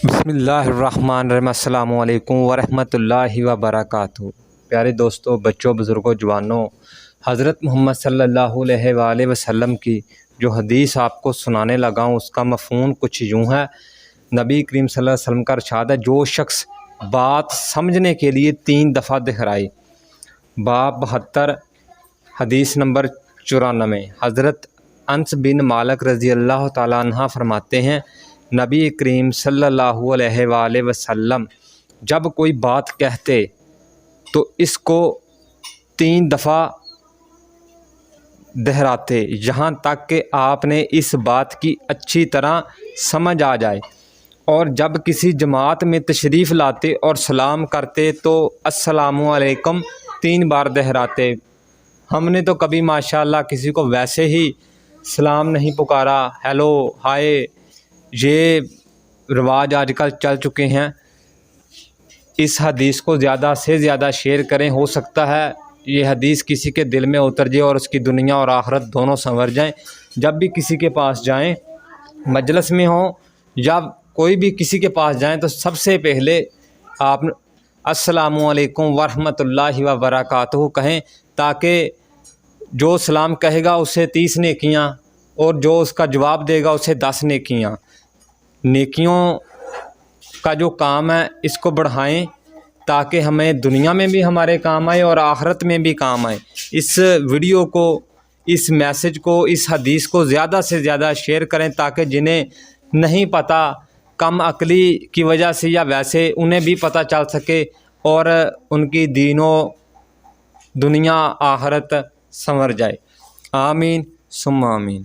بسم اللہ الرحمن الرحیم۔ السلام علیکم ورحمۃ اللہ وبرکاتہ۔ پیارے دوستوں، بچوں، بزرگوں، جوانوں، حضرت محمد صلی اللہ علیہ وآلہ وسلم کی جو حدیث آپ کو سنانے لگا ہوں، اس کا مفہوم کچھ یوں ہے۔ نبی کریم صلی اللہ علیہ وسلم کا ارشاد ہے، جو شخص بات سمجھنے کے لیے 3 دفعہ دہرائے۔ باب 72، حدیث نمبر 94۔ حضرت انس بن مالک رضی اللہ تعالیٰ عنہ فرماتے ہیں، نبی کریم صلی اللہ علیہ وآلہ وسلم جب کوئی بات کہتے تو اس کو 3 دفعہ دہراتے، یہاں تک کہ آپ نے اس بات کی اچھی طرح سمجھ آ جائے، اور جب کسی جماعت میں تشریف لاتے اور سلام کرتے تو السلام علیکم 3 بار دہراتے۔ ہم نے تو کبھی ماشاءاللہ کسی کو ویسے ہی سلام نہیں پکارا، ہیلو، ہائے، یہ رواج آج کل چل چکے ہیں۔ اس حدیث کو زیادہ سے زیادہ شیئر کریں، ہو سکتا ہے یہ حدیث کسی کے دل میں اتر جائے اور اس کی دنیا اور آخرت دونوں سنور جائیں۔ جب بھی کسی کے پاس جائیں، مجلس میں ہوں یا کوئی بھی کسی کے پاس جائیں، تو سب سے پہلے آپ السلام علیکم ورحمۃ اللہ وبرکاتہ کہیں، تاکہ جو سلام کہے گا اسے 30 نیکیاں اور جو اس کا جواب دے گا اسے 10 نیکیاں۔ نیکیوں کا جو کام ہے اس کو بڑھائیں، تاکہ ہمیں دنیا میں بھی ہمارے کام آئے اور آخرت میں بھی کام آئے۔ اس ویڈیو کو، اس میسج کو، اس حدیث کو زیادہ سے زیادہ شیئر کریں، تاکہ جنہیں نہیں پتہ، کم عقلی کی وجہ سے یا ویسے، انہیں بھی پتہ چل سکے اور ان کی دین و دنیا آخرت سنور جائے۔ آمین ثم آمین۔